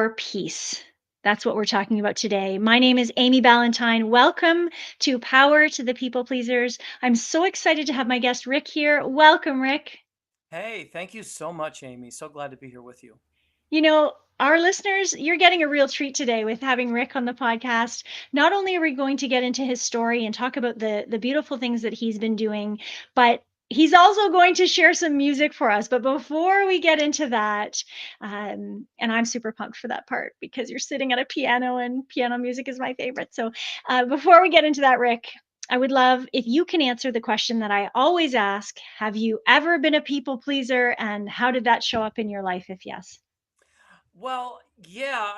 for peace. That's what we're talking about today. My name is Amy Ballantyne. Welcome to Power to the People Pleasers. I'm so excited to have my guest Rick here. Welcome, Rick. Hey, thank you so much, Amy. So glad to be here with you. You know, our listeners, you're getting a real treat today with having Rick on the podcast. Not only are we going to get into his story and talk about the beautiful things that he's been doing, but he's also going to share some music for us. But before we get into that, and I'm super pumped for that part because you're sitting at a piano and piano music is my favorite. So before we get into that, Rick, I would love if you can answer the question that I always ask. Have you ever been a people pleaser, and how did that show up in your life if yes? Well, yeah,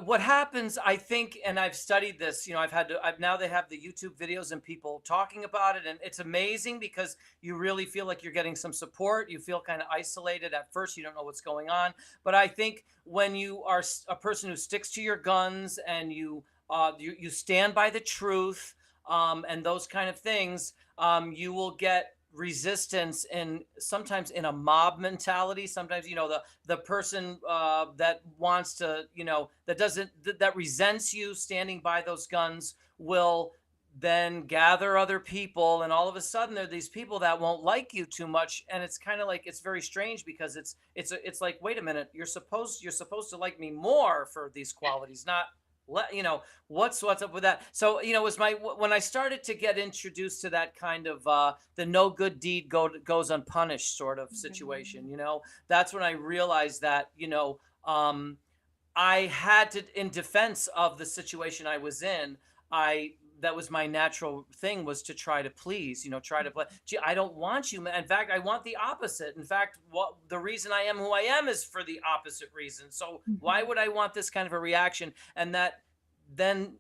what happens, I think, and I've studied this, I've now they have the YouTube videos and people talking about it, and it's amazing because you really feel like you're getting some support. You feel kind of isolated at first, you don't know what's going on. But I think when you are a person who sticks to your guns and you stand by the truth, and those kind of things, you will get resistance and sometimes in a mob mentality. Sometimes the person that wants to that doesn't that resents you standing by those guns will then gather other people, and all of a sudden there are these people that won't like you too much, and it's kind of like it's very strange because it's like, wait a minute, you're supposed to like me more for these qualities, not let what's up with that. So it was my when I started to get introduced to that kind of the no good deed goes unpunished sort of situation. That's when I realized that I had to, in defense of the situation I was in, I that was my natural thing, was to try to please, try to play. Gee, I don't want you. In fact, I want the opposite. In fact, what the reason I am who I am is for the opposite reason. So why Mhm. would I want this kind of a reaction? And that then,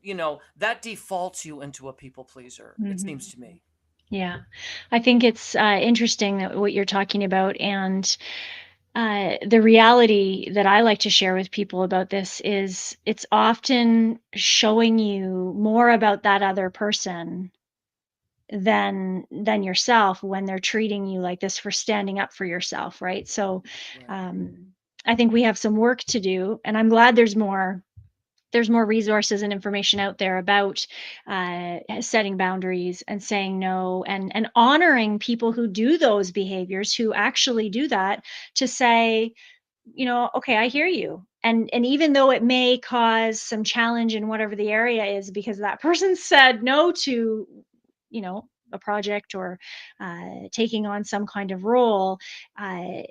that defaults you into a people pleaser, it seems Mhm. to me. Yeah, I think it's interesting that what you're talking about, and the reality that I like to share with people about this is it's often showing you more about that other person than yourself when they're treating you like this for standing up for yourself, right? So, Right. um, I think we have some work to do, and I'm glad there's more resources and information out there about setting boundaries and saying no, and honoring people who do those behaviors, who actually do that, to say, okay, I hear you. And even though it may cause some challenge in whatever the area is because that person said no to, a project, or taking on some kind of role, uh,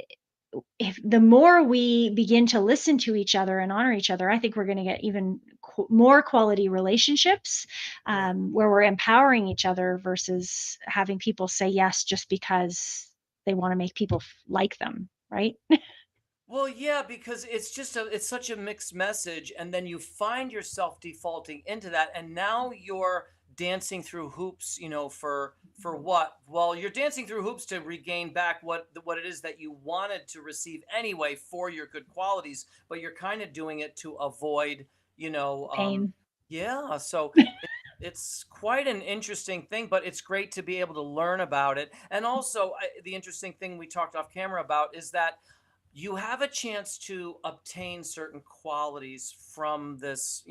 if the more we begin to listen to each other and honor each other, I think we're going to get even more quality relationships, Right. where we're empowering each other versus having people say yes just because they want to make people like them, right? Well, yeah, because it's such a mixed message, and then you find yourself defaulting into that, and now you're dancing through hoops, for what? Well, you're dancing through hoops to regain back what it is that you wanted to receive anyway for your good qualities, but you're kind of doing it to avoid, you know, um, Pain. yeah. So it's quite an interesting thing, but it's great to be able to learn about it. And also, the interesting thing we talked off camera about is that you have a chance to obtain certain qualities from this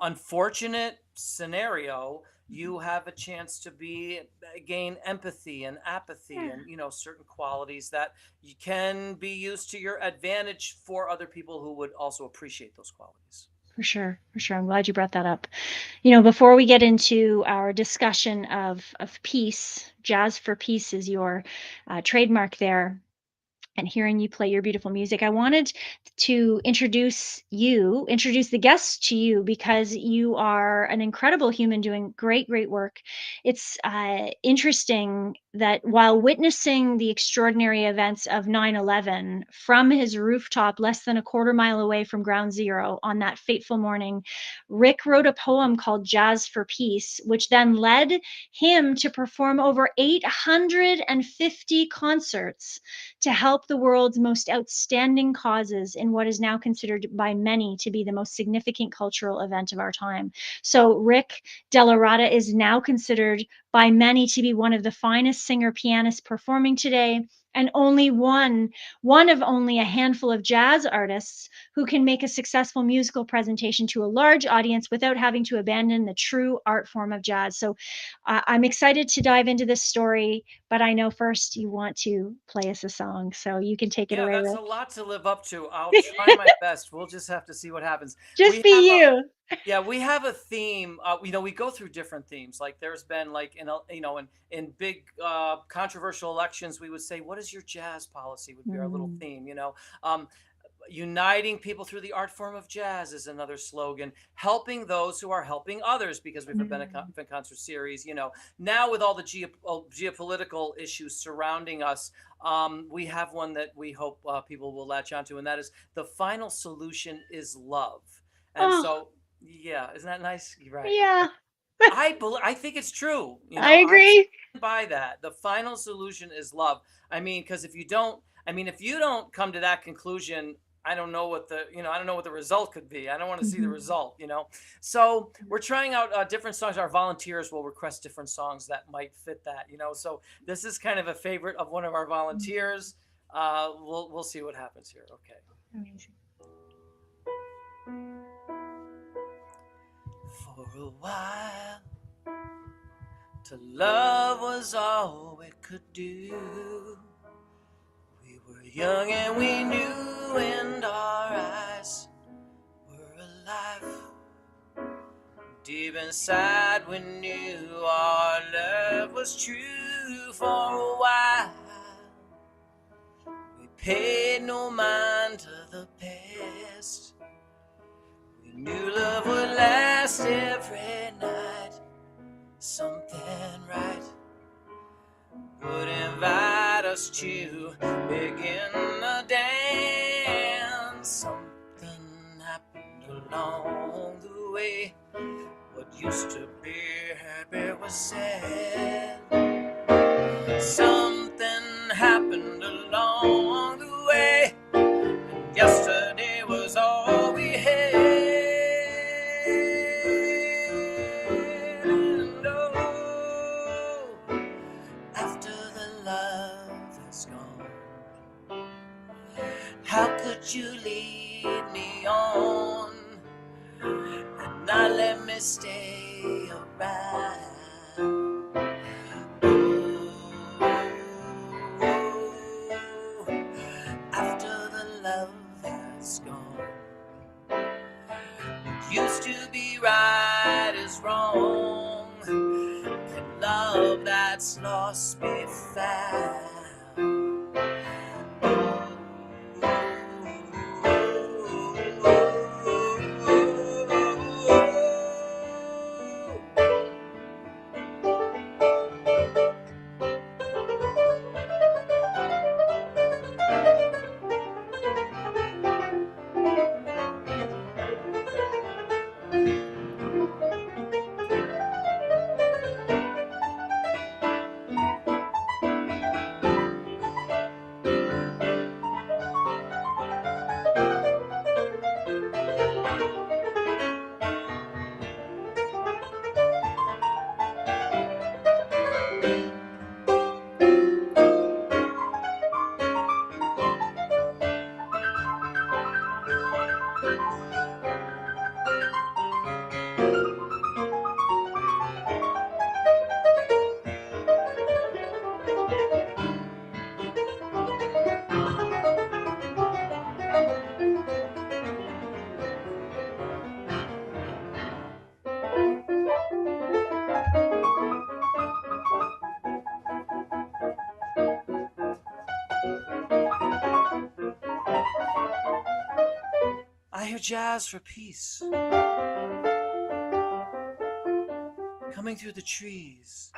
unfortunate scenario. You have a chance to gain empathy and apathy, Yeah. and certain qualities that you can be used to your advantage for other people who would also appreciate those qualities. For sure, for sure. I'm glad you brought that up. Before we get into our discussion of peace, jazz for peace is your trademark there, and hearing you play your beautiful music, I wanted to introduce the guests to you, because you are an incredible human doing great, great work. It's interesting that while witnessing the extraordinary events of 9/11 from his rooftop less than a quarter mile away from ground zero on that fateful morning, Rick wrote a poem called Jazz for Peace, which then led him to perform over 850 concerts to help the world's most outstanding causes in what is now considered by many to be the most significant cultural event of our time. So, Rick DellaRatta is now considered by many to be one of the finest singer pianists performing today. and only one of only a handful of jazz artists who can make a successful musical presentation to a large audience without having to abandon the true art form of jazz. So I'm excited to dive into this story, but I know first you want to play us a song, so you can take it Yeah, away, that's Rick. a lot to live up to. I'll try my best. We'll just have to see what happens. Just We be have a you. Yeah, we have a theme. We go through different themes. Like there's been like in big controversial elections, we would say, "What is your jazz policy?" Would be our little Mm. theme. Um, uniting people through the art form of jazz is another slogan. Helping those who are helping others, because we've been a Mm. concert series. Now with all the geopolitical issues surrounding us, we have one that we hope people will latch onto, and that is the final solution is love. And Oh, so, yeah, isn't that nice? Right. yeah, I think it's true. I I agree. stand by that. The final solution is love. I mean, because if you don't come to that conclusion, I don't know what I don't know what the result could be. I don't want to see the Mhm. result. So we're trying out different songs. Our volunteers will request different songs that might fit that. So this is kind of a favorite of one of our volunteers. We'll see what happens here. Okay. Amazing. For a while, to love was all we could do. We were young and we knew, and our eyes were alive. Deep inside, we knew our love was true. For a while, we paid no mind to the past. We knew love would last every night. Something right would invite us to begin a dance. Something happened along the way. What used to be happy was sad. Something happened along the way. And yesterday was all we had. And oh, after the love is gone, how could you lead me on and not let me stay around? Oh, after the love is gone, what used to be right is wrong, and love that's lost be found. I hear jazz for peace coming through the trees.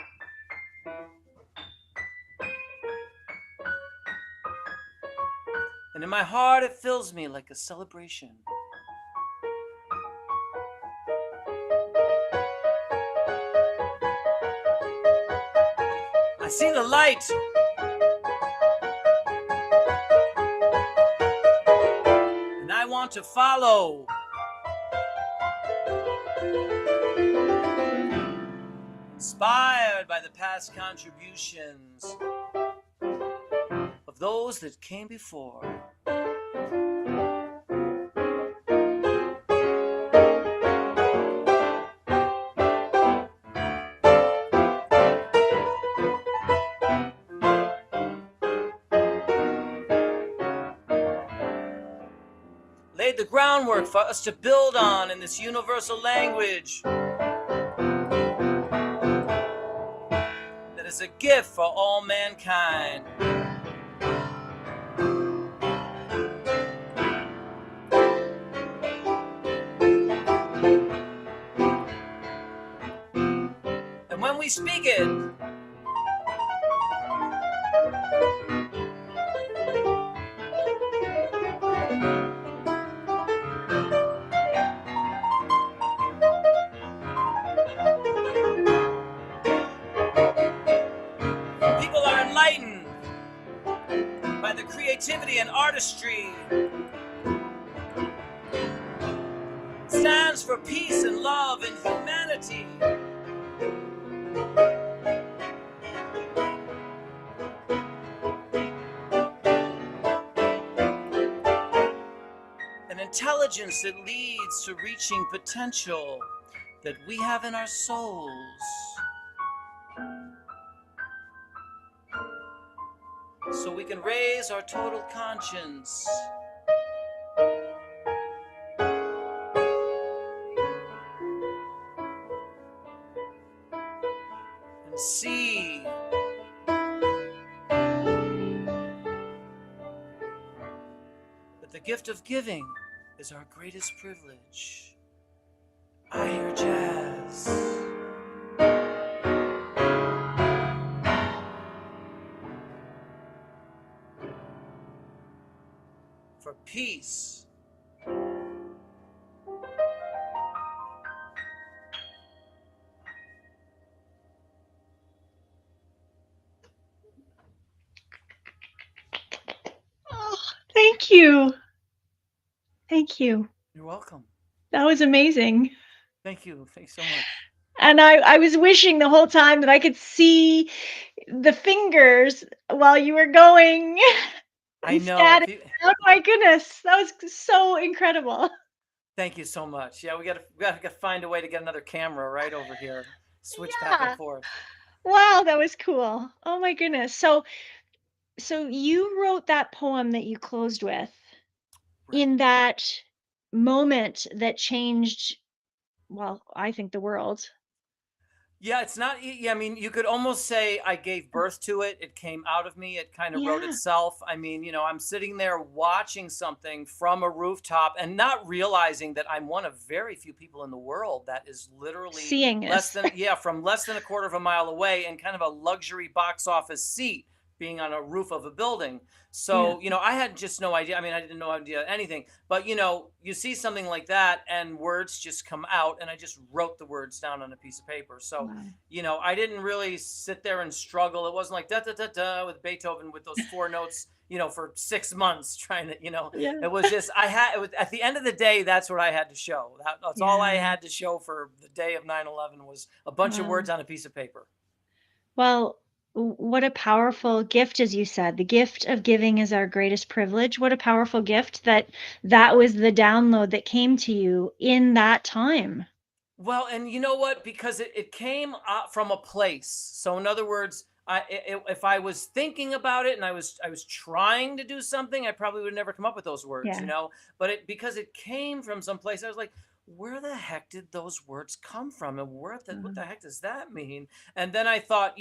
And in my heart, it fills me like a celebration. I see the light, and I want to follow. Inspired by the past contributions of those that came before. Laid the groundwork for us to build on in this universal language that is a gift for all mankind. And when we speak it, people are enlightened by the creativity and artistry. It stands for peace and love and humanity. An intelligence that leads to reaching potential that we have in our souls. So we can raise our total conscience. And see that the gift of giving is our greatest privilege. I hear jazz. For peace. Oh, thank you. Thank you. You're welcome. That was amazing. Thank you. Thanks so much. And I was wishing the whole time that I could see the fingers while you were going. I know. Static. Oh my goodness, that was so incredible. Thank you so much. Yeah, we gotta find a way to get another camera right over here. Switch back and forth. Wow, that was cool. Oh my goodness. So you wrote that poem that you closed with in that moment that changed, well, I think the world. Yeah, it's not. Yeah, I mean, you could almost say I gave birth to it. It came out of me. It kind of wrote Yeah. itself. I mean, I'm sitting there watching something from a rooftop and not realizing that I'm one of very few people in the world that is literally Seeing less this. than, from less than a quarter of a mile away and kind of a luxury box office seat being on a roof of a building. So, I had just no idea. I mean, I didn't know idea anything, but you see something like that and words just come out, and I just wrote the words down on a piece of paper. So, Wow. I didn't really sit there and struggle. It wasn't like da da da da with Beethoven with those four notes, for 6 months trying to, Yeah. it was just, it was at the end of the day, that's what I had to show. That's all I had to show for the day of 9/11 was a bunch of words on a piece of paper. Well, what a powerful gift, as you said. The gift of giving is our greatest privilege. What a powerful gift that was the download that came to you in that time. Well, and you know what? Because it came from a place. So in other words, if I was thinking about it and I was trying to do something, I probably would never come up with those words, Yeah. But because it came from someplace, I was like, where the heck did those words come from, and what the heck does that mean? And then I thought,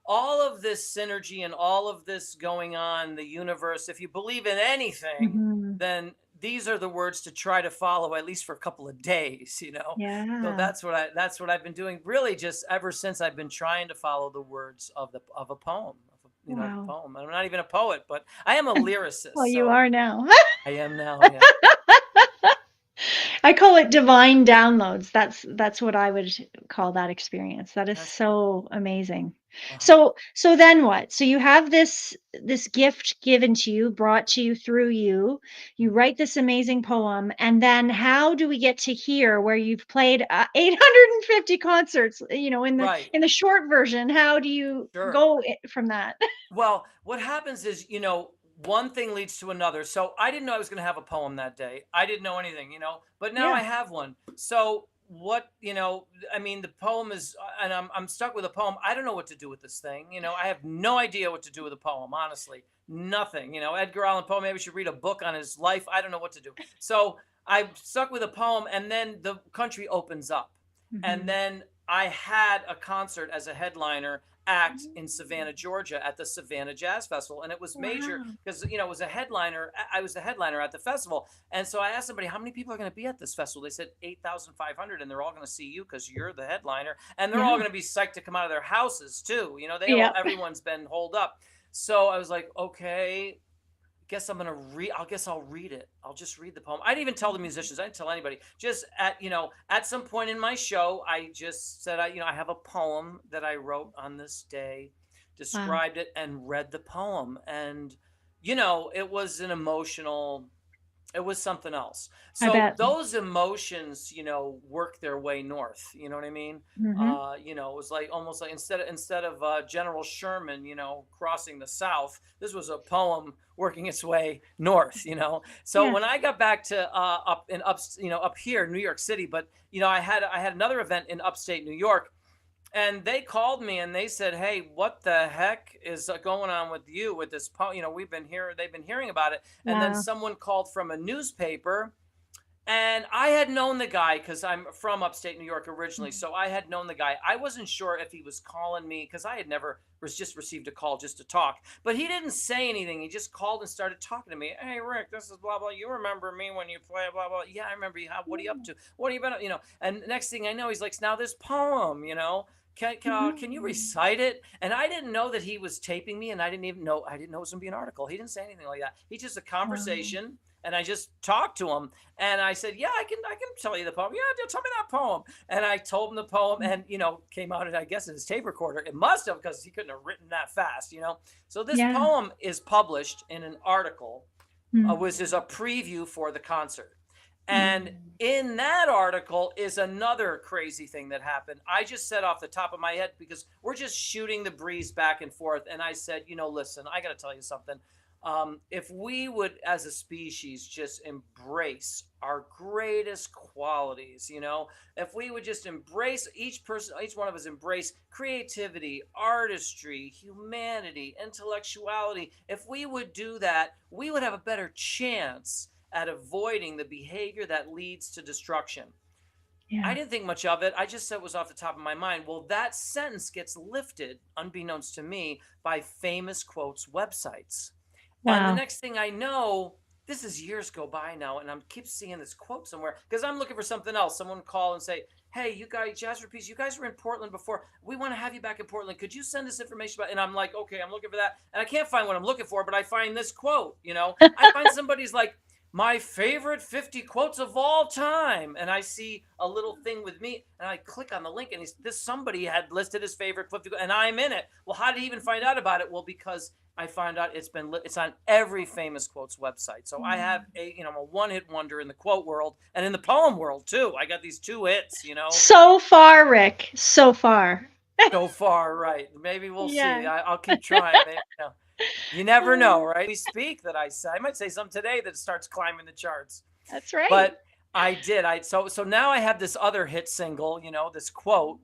all of this synergy and all of this going on, the universe. If you believe in anything, Mhm. then these are the words to try to follow at least for a couple of days. So Yeah. that's what I've been doing really just ever since I've been trying to follow the words of a poem, of a Wow. poem. I'm not even a poet, but I am a lyricist. Well, you So are now. I am now. Yeah. I call it divine downloads. That's what I would call that experience. That is That's, so amazing. uh-huh. So then what? So you have this gift given to you, brought to you through you. You write this amazing poem, and then how do we get to hear where you've played 850 concerts, Right. in the short version? How do you Sure. go from that? Well, what happens is, one thing leads to another. So I didn't know I was going to have a poem that day. I didn't know anything, but now Yeah. I have one. So what, I mean, the poem is, and I'm stuck with a poem. I don't know what to do with this thing. I have no idea what to do with a poem, honestly. Nothing. Edgar Allan Poe, maybe we should read a book on his life. I don't know what to do. So I'm stuck with a poem, and then the country opens up. And Hmm. then I had a concert as a headliner act in Savannah, Georgia at the Savannah Jazz Festival. And it was major Wow. because, it was a headliner. I was the headliner at the festival. And so I asked somebody, how many people are going to be at this festival? They said 8,500, and they're all going to see you because you're the headliner. And they're all Yeah. going to be psyched to come out of their houses too. Yeah. Everyone's been holed up. So I was like, okay, guess I'm gonna read. I guess I'll read it. I'll just read the poem. I didn't even tell the musicians. I didn't tell anybody. Just at some point in my show, I just said, I have a poem that I wrote on this day, Wow. described it, and read the poem. And it was an emotional, it was something else. I So bet. those emotions, work their way north. You know what I mean? Hmm. It was like almost like instead of General Sherman, crossing the South, this was a poem working its way north. So Yeah. when I got back to up here, New York City, but I had another event in upstate New York, and they called me and they said, "Hey, what the heck is going on with you with this poem? We've been here. They've been hearing about it." And then Wow. someone called from a newspaper, and I had known the guy because I'm from upstate New York originally. So I had known the guy. I wasn't sure if he was calling me because I had never was just received a call just to talk. But he didn't say anything. He just called and started talking to me. "Hey, Rick, this is blah blah. You remember me when you play blah blah? Yeah, I remember you. What are you up to? What are you been up? And next thing I know, he's like, "Now this poem, can you Mhm. recite it?" And I didn't know that he was taping me, and I didn't know it was going to be an article. He didn't say anything like that. He just a Wow. conversation, and I just talked to him, and I said, "Yeah, I can tell you the poem. Yeah, tell me that poem." And I told him the poem, and came out, I guess, in his tape recorder. It must have, because he couldn't have written that fast. So this Yeah. poem is published in an article, Mm. which is a preview for the concert. And Mm. in that article is another crazy thing that happened. I just said off the top of my head, because we're just shooting the breeze back and forth. And I said, listen, I got to tell you something. If we would, as a species, just embrace our greatest qualities, if we would just embrace each person, each one of us embrace creativity, artistry, humanity, intellectuality, if we would do that, we would have a better chance at avoiding the behavior that leads to destruction. I Yeah. didn't think much of it. I just said it was off the top of my mind. Well, that sentence gets lifted, unbeknownst to me, by famous quotes websites. And the Wow. next thing I know, this is years go by now, and I'm keep seeing this quote somewhere because I'm looking for something else. Someone call and say, "Hey, you guys, Jazz for Peace, you guys were in Portland before. We want to have you back in Portland. Could you send us information about?" And I'm like, "Okay, I'm looking for that," and I can't find what I'm looking for, but I find this quote. I find somebody's like, "My favorite 50 quotes of all time," and I see a little thing with me, and I click on the link, and this somebody had listed his favorite 50, and I'm in it. Well, how did he even find out about it? Well, because I found out it's on every famous quotes website. So I have Mm. I'm a one hit wonder in the quote world and in the poem world too. I got these two hits, So far, Rick. So far. so far, right? Maybe we'll see. Yeah. I'll keep trying. Maybe, you never know, right? We speak that I might say something today that starts climbing the charts. That's right. But I did. So now I have this other hit single, this quote,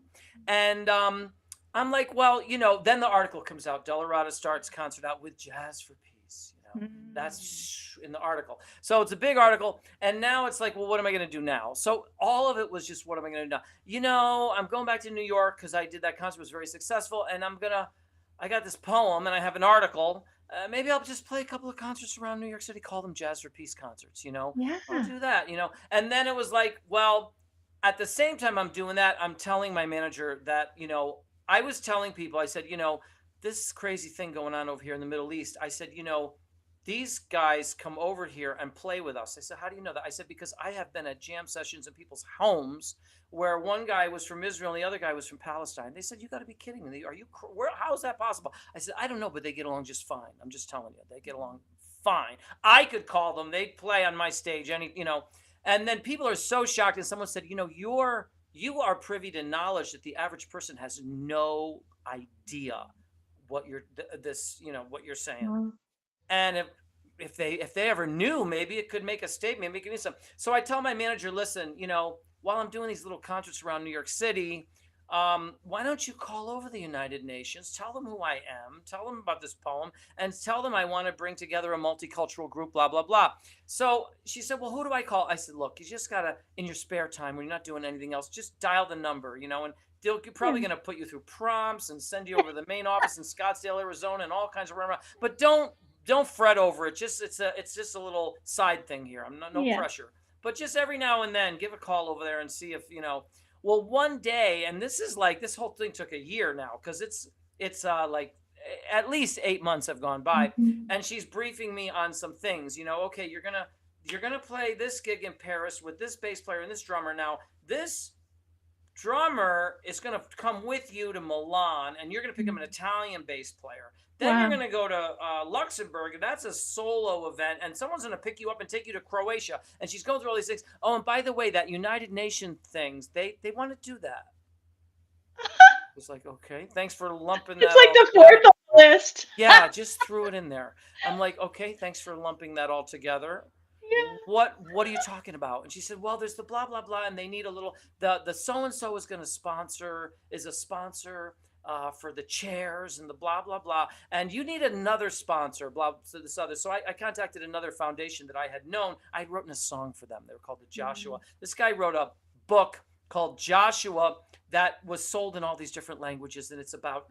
and I'm like, well, then the article comes out. DellaRatta starts concert out with Jazz for Peace. Mm. That's in the article. So it's a big article, and now it's like, well, what am I going to do now? So all of it was just, what am I going to do now? I'm going back to New York because I did that concert, was very successful, and I got this poem, and I have an article. Maybe I'll just play a couple of concerts around New York City, call them Jazz for Peace concerts. I'll Yeah. do that. And then it was like, well, at the same time I'm doing that, I'm telling my manager that, I was telling people, I said, this crazy thing going on over here in the Middle East. I said, these guys come over here and play with us. I said, how do you know that? I said, because I have been at jam sessions in people's homes where one guy was from Israel and the other guy was from Palestine. They said, you got to be kidding me. Are you, how is that possible? I said, I don't know, but they get along just fine. I'm just telling you, they get along fine. I could call them, they'd play on my stage, and then people are so shocked. And someone said, you are privy to knowledge that the average person has no idea what you're this, what you're saying. Wow. And if if they ever knew, maybe it could make a statement, maybe give me some. So I tell my manager, listen, while I'm doing these little concerts around New York City, why don't you call over the United Nations, tell them who I am, tell them about this poem, and tell them I want to bring together a multicultural group, blah, blah, blah. So she said, well, who do I call? I said, look, you just got to, in your spare time, when you're not doing anything else, just dial the number, and they're probably Yeah. going to put you through prompts and send you over to the main office in Scottsdale, Arizona, and all kinds of runaround. But don't fret over it. It's just a little side thing here. I'm no Yeah. pressure. But just every now and then, give a call over there and see if Well, one day, and this whole thing took a year now, because it's like at least 8 months have gone by, Mhm. and she's briefing me on some things. Okay, you're gonna play this gig in Paris with this bass player and this drummer. Now this drummer is going to come with you to Milan, and you're going to pick up an Italian bass player. Then you're Wow. going to go to Luxembourg, and that's a solo event, and someone's going to pick you up and take you to Croatia. And she's going through all these things. Oh, and by the way, that United Nations things, they want to do that. It's like, okay, thanks for lumping that It's like all the together. fourth on the list. Yeah, just threw it in there. I'm like, okay, thanks for lumping that all together. Yeah. What are you talking about? And she said, well, there's the blah blah blah, and they need a little, the so and so is going to is a sponsor for the chairs and the blah blah blah, and you need another sponsor, blah, so this other. So I contacted another foundation that I had known. I'd written a song for them. They were called the Joshua. This guy wrote a book called Joshua that was sold in all these different languages, and it's about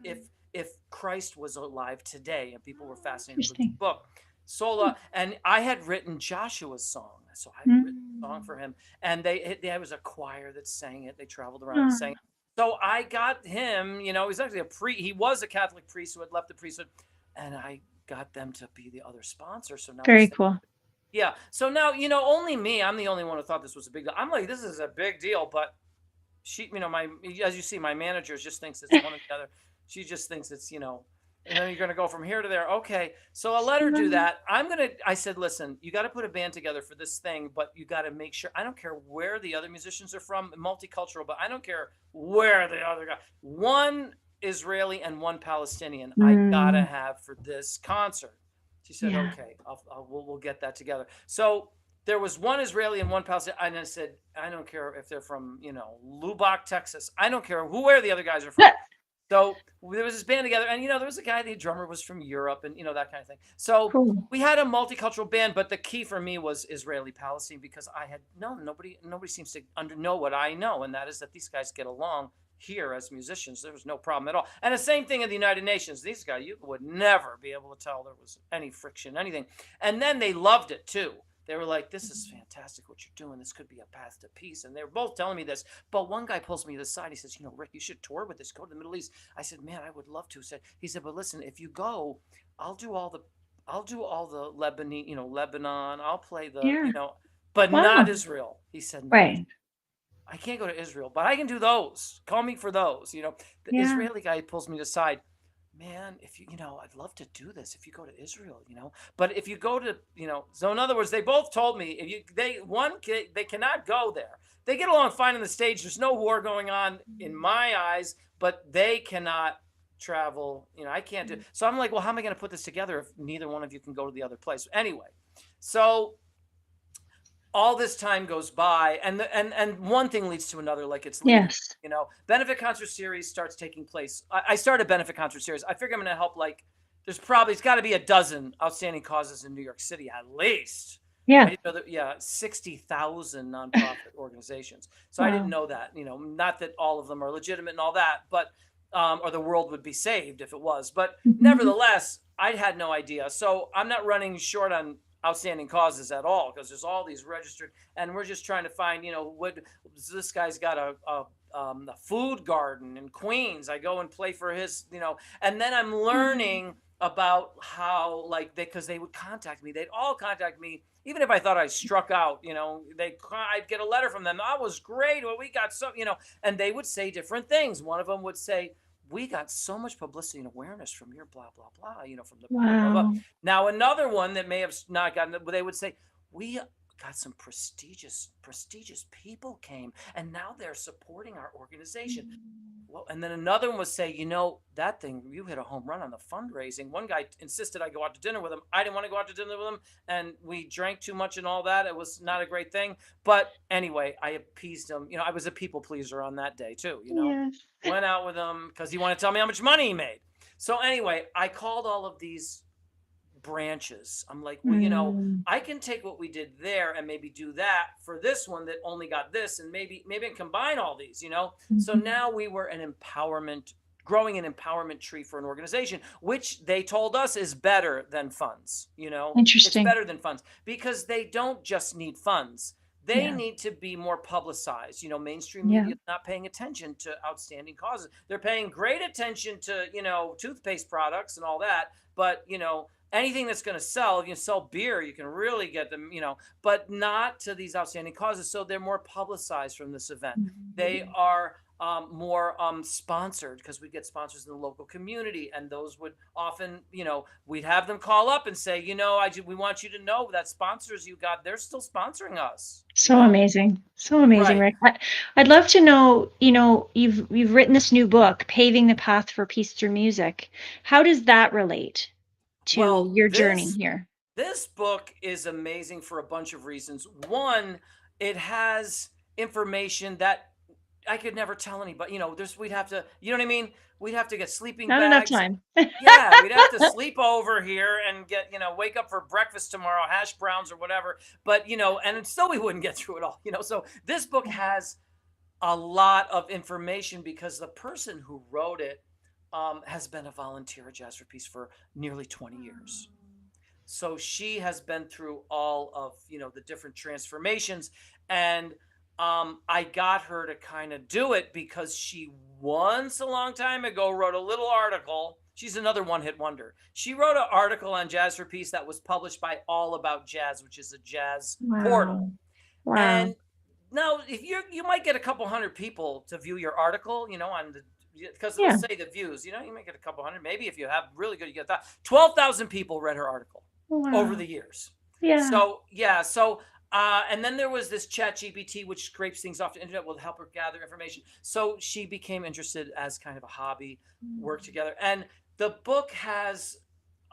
if Christ was alive today, and people were fascinated with the Interesting. book. Sola, and I had written Joshua's song, so I had written a song for him, and there was a choir that sang it. They traveled around and sang it. So I got him. He's actually he was a Catholic priest who had left the priesthood, and I got them to be the other sponsor. So now, Very cool. yeah. So now, only me. I'm the only one who thought this was a big deal. I'm like, this is a big deal, but she, as you see, my manager just thinks it's one or the other. She just thinks it's, and then you're going to go from here to there. Okay. So I'll let her do that. I said, listen, you got to put a band together for this thing, but you got to make sure, I don't care where the other musicians are from, multicultural, but I don't care where the other guy, one Israeli and one Palestinian, I got to have for this concert. She said, okay, we'll get that together. So there was one Israeli and one Palestinian. And I said, I don't care if they're from, Lubbock, Texas. I don't care where the other guys are from. So there was this band together, and there was a guy, the drummer was from Europe, and that kind of thing. So Cool. we had a multicultural band, but the key for me was Israeli Palestine, because I had nobody seems to know what I know, and that is that these guys get along here as musicians. There was no problem at all. And the same thing in the United Nations. These guys, you would never be able to tell there was any friction, anything. And then they loved it too. They were like, this is fantastic what you're doing. This could be a path to peace. And they were both telling me this. But one guy pulls me to the side. He says, Rick, you should tour with this. Go to the Middle East. I said, man, I would love to. He said, but listen, if you go, I'll do all the Lebanon. I'll play but not Israel. He said, no, Right. I can't go to Israel, but I can do those. Call me for those. The Israeli guy pulls me to the side. Man, if I'd love to do this if you go to Israel, but if you go to, so in other words, they both told me they cannot go there. They get along fine on the stage. There's no war going on in my eyes, but they cannot travel. I can't do. So I'm like, well, how am I going to put this together if neither one of you can go to the other place? Anyway, so all this time goes by, and one thing leads to another, like it's leading. Yes. Benefit concert series starts taking place. I started a benefit concert series. I figure I'm going to help, like, it's got to be a dozen outstanding causes in New York City at least. Yeah. I didn't know that, 60,000 nonprofit organizations. So I didn't know that, not that all of them are legitimate and all that, but or the world would be saved if it was. But nevertheless, I had no idea. So I'm not running short on outstanding causes at all, because there's all these registered, and we're just trying to find, this guy's got a food garden in Queens. I go and play for his, and then I'm learning about how, like, because they would contact me. They'd all contact me, even if I thought I struck out, I'd get a letter from them. That was great. Well, we got so, and they would say different things. One of them would say, we got so much publicity and awareness from your blah, blah, blah, from the blah, blah, blah. Now, another one that may have not gotten it, but they would say, we got some prestigious people came, and now they're supporting our organization. well, and then another one would say, that thing, you hit a home run on the fundraising. One guy insisted I go out to dinner with him. I didn't want to go out to dinner with him, and we drank too much and all that. It was not a great thing. But anyway, I appeased him. I was a people pleaser on that day too. Yes. Went out with him because he wanted to tell me how much money he made. So anyway, I called all of these branches. I'm like, well, Mm, I can take what we did there and maybe do that for this one that only got this, and maybe combine all these. So mhm. now we were growing an empowerment tree for an organization, which they told us is better than funds. It's Interesting. better than funds because they don't just need funds. They Yeah. need to be more publicized. Mainstream Yeah. media is not paying attention to outstanding causes. They're paying great attention to, toothpaste products and all that. But, anything that's going to sell, if you sell beer, you can really get them, but not to these outstanding causes. So they're more publicized from this event. They Mhm. are more sponsored because we get sponsors in the local community, and those would often, we'd have them call up and say, we want you to know that sponsors you got, they're still sponsoring us. So amazing. So amazing, Right. Rick. I'd love to know, you've written this new book, Paving the Path for Peace Through Music. How does that relate to Well, your journey this here? This book is amazing for a bunch of reasons. One, it has information that I could never tell anybody. We'd have to, you know what I mean? We'd have to get sleeping Not enough bags. time. Yeah, we'd have to sleep over here and wake up for breakfast tomorrow, hash browns or whatever. But, and still we wouldn't get through it all. So this book has a lot of information because the person who wrote it has been a volunteer at Jazz for Peace for nearly 20 years. So she has been through all of the different transformations, and I got her to kind of do it because she once a long time ago wrote a little article. She's another one-hit wonder. She wrote an article on Jazz for Peace that was published by All About Jazz, which is a jazz portal. Wow. Wow. And now, if you might get a couple hundred people to view your article, on the because it'll Yeah. say the views. You might get a couple hundred. Maybe if you have really good, you get that. 12,000 people read her article over Wow. the years. Yeah. So yeah, and then there was this Chat GPT, which scrapes things off the internet, will help her gather information. So she became interested as kind of a hobby, work Mm. together. And the book has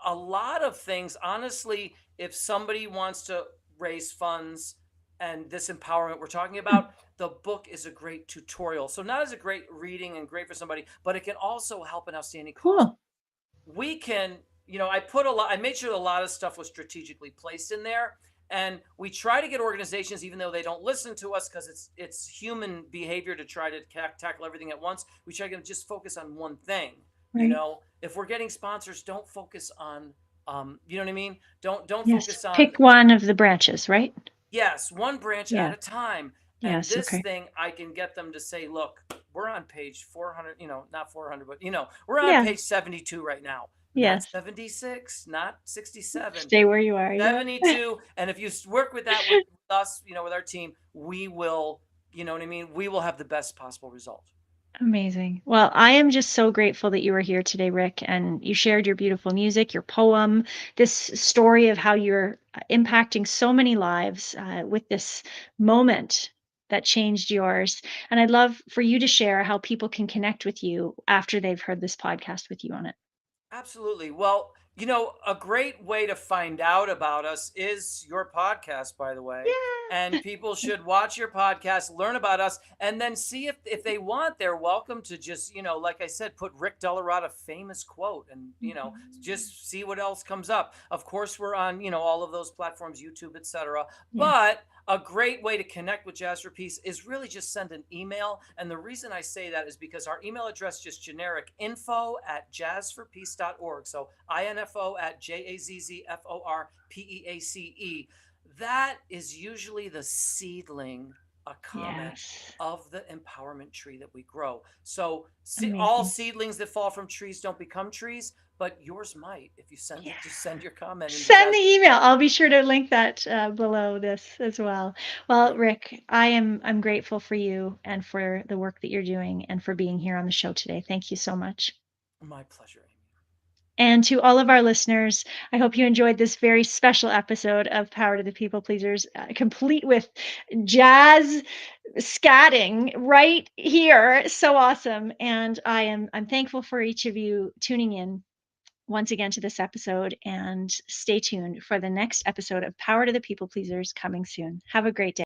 a lot of things. Honestly, if somebody wants to raise funds and this empowerment we're talking about, the book is a great tutorial. So not as a great reading and great for somebody, but it can also help an outstanding cause. Cool. We can, I made sure a lot of stuff was strategically placed in there. And we try to get organizations, even though they don't listen to us, because it's human behavior to try to tackle everything at once. We try to just focus on one thing. Right. If we're getting sponsors, don't focus on, you know what I mean? Don't Yes. focus on, Pick one of the branches, right? yes, one branch at Yeah. a time. And Yes. this Okay. thing, I can get them to say, look, we're on page 400, not 400, but, we're on Yeah. page 72 right now, not Yes. 76, not 67, Stay where you are. Yeah. 72. And if you work with that with us, with our team, we will, you know what I mean? We will have the best possible result. Amazing. Well, I am just so grateful that you were here today, Rick, and you shared your beautiful music, your poem, this story of how you're impacting so many lives with this moment that changed yours. And I'd love for you to share how people can connect with you after they've heard this podcast with you on it. Absolutely. Well, a great way to find out about us is your podcast, by the way. And people should watch your podcast, learn about us, and then see if they want, they're welcome to just, like I said, put Rick DellaRatta famous quote and, Mhm. just see what else comes up. Of course, we're on, all of those platforms, YouTube, etc. Yes. But a great way to connect with Jazz for Peace is really just send an email. And the reason I say that is because our email address is just generic info@jazzforpeace.org. So info@jazzforpeace. That is usually the seedling, a comment Yes. of the empowerment tree that we grow. So all Amazing. seedlings that fall from trees don't become trees, but yours might if you Yeah. just send your comment into Send Jazz. the email. I'll be sure to link that below this as well. Well, Great. Rick, I'm grateful for you and for the work that you're doing and for being here on the show today. Thank you so much. My pleasure, Amy. And to all of our listeners, I hope you enjoyed this very special episode of Power to the People Pleasers, complete with jazz scatting right here. So awesome. And I'm thankful for each of you tuning in once again to this episode, and stay tuned for the next episode of Power to the People Pleasers coming soon. Have a great day.